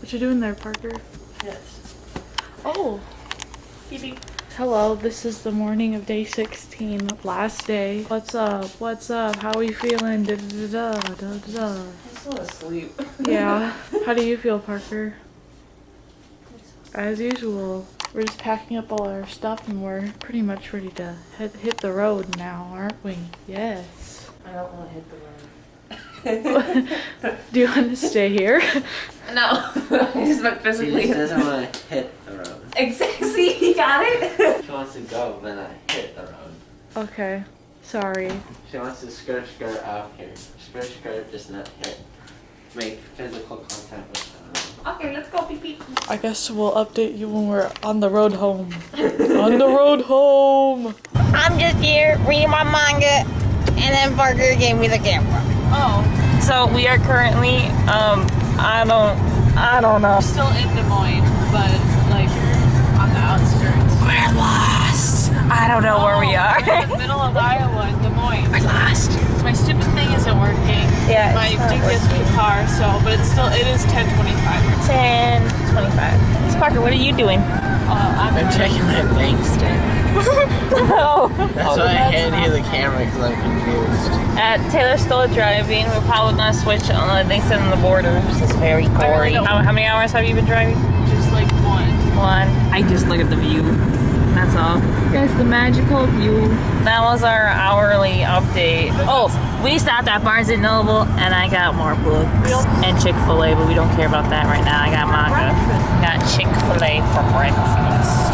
What you doing there, Parker? Yes. Oh. Beep beep. Hello, this is the morning of day 16, last day. What's up? What's up? How are you feeling? Da da da da da da. I'm still asleep. Yeah. How do you feel, Parker? As usual. We're just packing up all our stuff and we're pretty much ready to hit the road now, aren't we? Yes. I don't want to hit the road. Do you want to stay here? No. I just meant physically. She just doesn't want to hit the road. Exactly. You got it? She wants to go, but not hit the road. Okay. Sorry. She wants to skirt out here. Skirt, just not hit. Make physical contact with the road. Okay, let's go. Beep beep. I guess we'll update you when we're on the road home. On the road home! I'm just here reading my manga, and then Parker gave me the camera. Oh. So we are currently, I don't know. Still in Des Moines, but like on the outskirts. We're lost. I don't know where we are. We're in the middle of Iowa, in Des Moines. We're lost. My stupid thing isn't working. Yeah, My it's not GPS working. car, but it is 10:25. 10:25. So Parker, what are you doing? I'm checking my bank statement. No. That's why I handed you the camera because I'm confused. Taylor's still driving. We're probably gonna switch on. They said on the border. This is very gory. don't- How many hours have you been driving? Just like one. One. I just look at the view. That's all. Yes, the magical view. That was our hourly update. Oh, we stopped at Barnes & Noble and I got more books and Chick-fil-A, but we don't care about that right now. I got manga. Got Chick-fil-A for breakfast.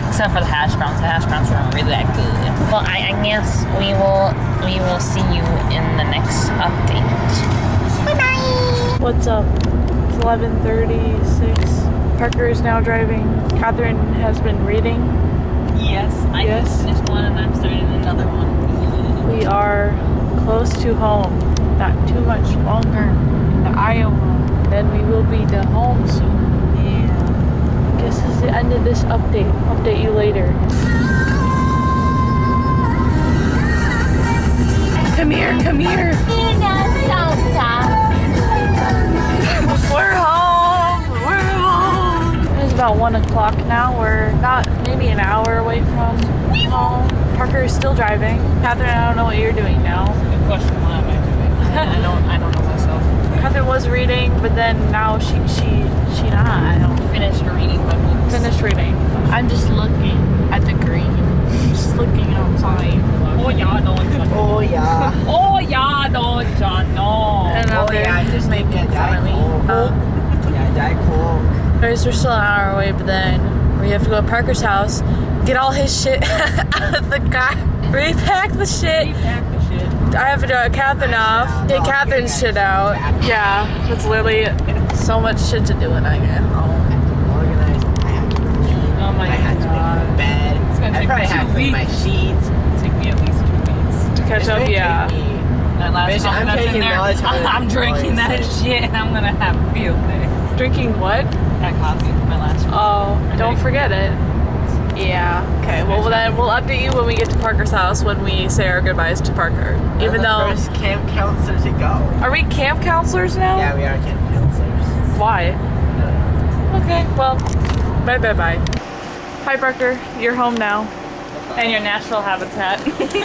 Except for the hash browns. The hash browns weren't really that good. Well, I guess we will see you in the next update. Bye-bye! What's up? It's 11:36. Parker is now driving. Kathryn has been reading. Yes, I Yes. just finished one and I'm starting another one. We are close to home. Not too much longer. To Iowa. Then we will be to home soon. Yeah. Guess this is the end of this update. Update you later. Come here, come here. We're home. We're home. It's about 1 o'clock now. We're not maybe an hour away from home. Parker is still driving. Kathryn, I don't know what you're doing now. Good question. What am I doing? I don't know myself. Kathryn was reading, but then now she not. I don't Finished reading my books. finish reading. I'm just looking at the green. Just looking outside. Oh yeah, no, Oh yeah. oh yeah, no, John, no. And Oh yeah, just make it die cool. Yeah, die cool. Guys, we're still an hour away, but then we have to go to Parker's house, get all his shit out of the car, repack the shit. I have to drop Kathryn off, get Kathryn's shit out. Yeah, it's literally so much shit to do when I get home. Organized. I have to clean. Oh my I had to God. make my bed. gonna I take probably me have to 2 clean my sheets. Take me at least 2 weeks. To catch It's up, gonna yeah. take me- That last Bitch, month I'm that's in taking there, melatonin I'm drinking that poison. shit and I'm gonna have a field day. Drinking what? That coffee, my last one. Oh, don't forget it. Yeah. Okay. Well, then we'll update you when we get to Parker's house when we say our goodbyes to Parker. Even I'm the though, first camp counselor to go. are we camp counselors now? Yeah, we are camp counselors. Why? Okay. Well, bye. Hi, Parker. You're home now. And your natural habitat.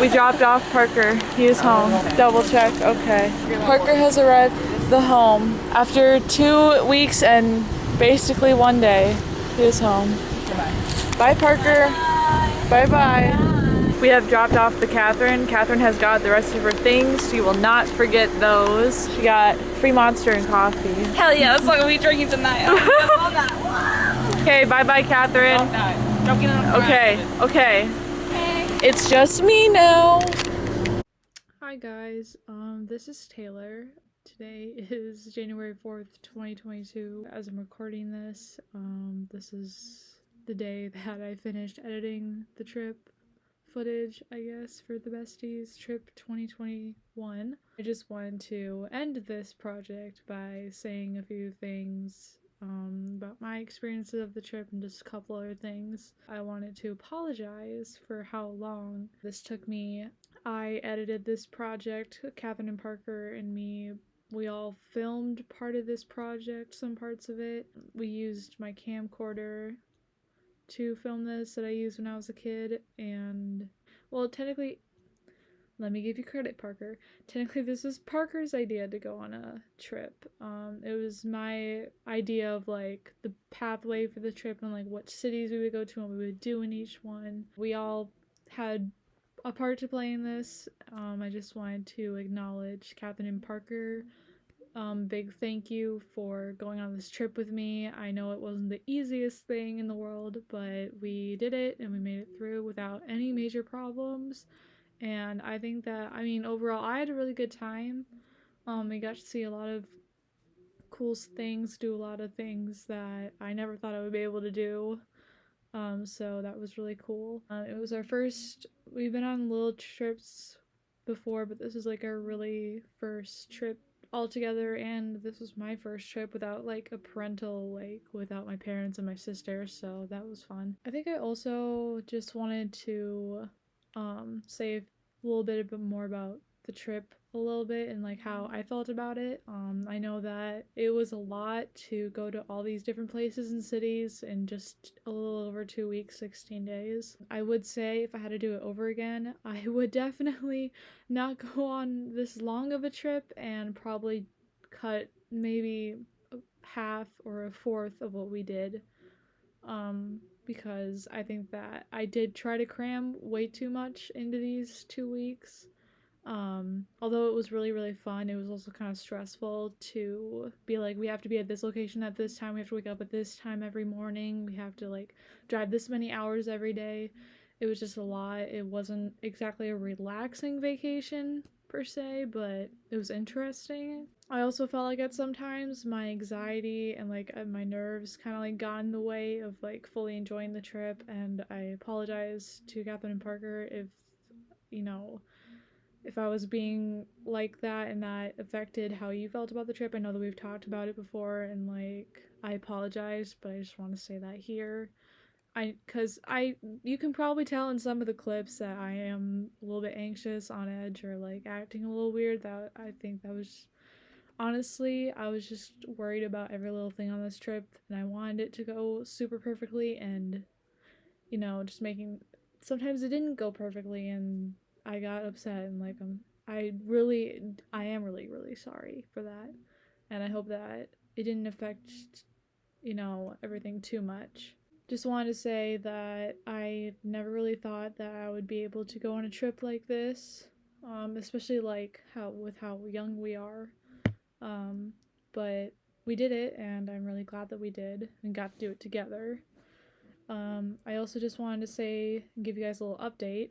We dropped off Parker. He is home. Double check. Okay. Parker has arrived at the home after 2 weeks and basically 1 day. He is home. Bye, Parker. Bye. We have dropped off the Kathryn. Kathryn has got the rest of her things. She will not forget those. She got free Monster and coffee. Hell yeah, that's what we'll be drinking tonight. Okay, bye, Kathryn. Okay. It's just me now. Hi guys, this is Taylor. Today is January 4th, 2022. As I'm recording this, this is the day that I finished editing the trip footage, I guess, for the Besties trip 2021. I just wanted to end this project by saying a few things about my experiences of the trip and just a couple other things. I wanted to apologize for how long this took me. I edited this project, Kathryn and Parker and me We all filmed part of this project, some parts of it. We used my camcorder to film this that I used when I was a kid, and well, technically, let me give you credit, Parker. Technically, this was Parker's idea to go on a trip. It was my idea of like the pathway for the trip and like what cities we would go to and what we would do in each one. We all had a part to play in this. I just wanted to acknowledge KATHRYN and Parker. Big thank you for going on this trip with me. I know it wasn't the easiest thing in the world, but we did it and we made it through without any major problems. And I think that, I mean, overall, I had a really good time. We got to see a lot of cool things, do a lot of things that I never thought I would be able to do. So that was really cool. It was our first, we've been on little trips before, but this is like our really first trip all together, and this was my first trip without like a parental, like without my parents and my sister, so that was fun. I think I also just wanted to say a little bit more about the trip a little bit and like how I felt about it. I know that it was a lot to go to all these different places and cities in just a little over 2 weeks, 16 days. I would say if I had to do it over again, I would definitely not go on this long of a trip and probably cut maybe half or a fourth of what we did. Because I think that I did try to cram way too much into these 2 weeks. Although it was really, really fun, it was also kind of stressful to be like, we have to be at this location at this time, we have to wake up at this time every morning, we have to like drive this many hours every day. It was just a lot. It wasn't exactly a relaxing vacation per se, but it was interesting. I also felt like at sometimes my anxiety and like my nerves kind of like got in the way of like fully enjoying the trip, and I apologize to KATHRYN and Parker if, you know, if I was being like that and that affected how you felt about the trip. I know that we've talked about it before, and like I apologize, but I just want to say that here. Cause you can probably tell in some of the clips that I am a little bit anxious, on edge, or like acting a little weird. That I think that was, honestly, I was just worried about every little thing on this trip, and I wanted it to go super perfectly, and you know, just making, sometimes it didn't go perfectly, and I got upset, and like I am really, really sorry for that, and I hope that it didn't affect, you know, everything too much. Just wanted to say that I never really thought that I would be able to go on a trip like this, especially like how young we are. Um, but we did it, and I'm really glad that we did and got to do it together. I also just wanted to say, give you guys a little update.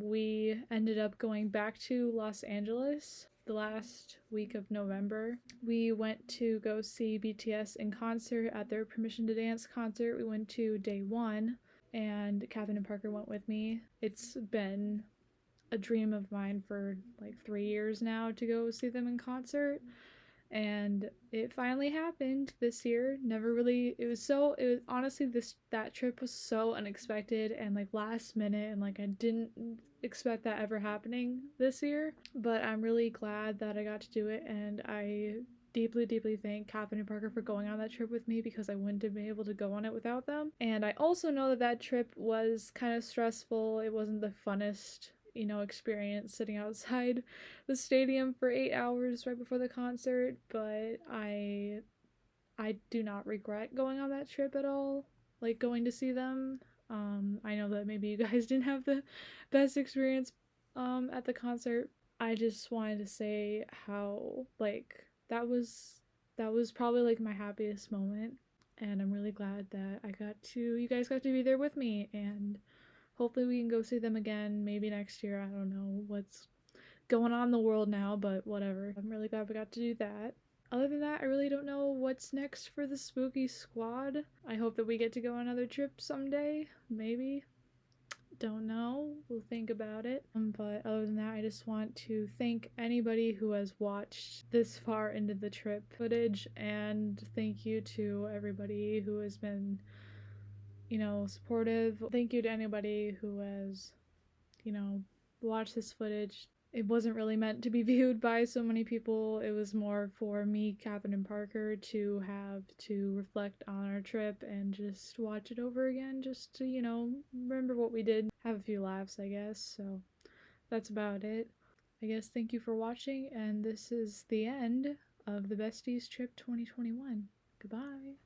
We ended up going back to Los Angeles the last week of November. We went to go see BTS in concert at their Permission to Dance concert. We went to day one, and KATHRYN and Parker went with me. It's been a dream of mine for like 3 years now to go see them in concert, and it finally happened this year. Never really, it was honestly, that trip was so unexpected and like last minute, and like I didn't expect that ever happening this year, but I'm really glad that I got to do it, and I deeply, deeply thank KATHRYN and Parker for going on that trip with me, because I wouldn't have been able to go on it without them. And I also know that that trip was kind of stressful. It wasn't the funnest, you know, experience sitting outside the stadium for 8 hours right before the concert, but I do not regret going on that trip at all, like going to see them. I know that maybe you guys didn't have the best experience at the concert. I just wanted to say how like that was probably like my happiest moment, and I'm really glad that you guys got to be there with me, and hopefully we can go see them again maybe next year. I don't know what's going on in the world now, but whatever. I'm really glad we got to do that. Other than that, I really don't know what's next for the Spooky Squad. I hope that we get to go on another trip someday. Maybe. Don't know. We'll think about it. But other than that, I just want to thank anybody who has watched this far into the trip footage, and thank you to everybody who has been, you know, supportive. Thank you to anybody who has, you know, watched this footage it wasn't really meant to be viewed by so many people. It was more for me, Catherine, and Parker to have to reflect on our trip and just watch it over again, just to, you know, remember what we did, have a few laughs, I guess. So that's about it. I guess thank you for watching, and this is the end of the Besties Trip 2021. Goodbye.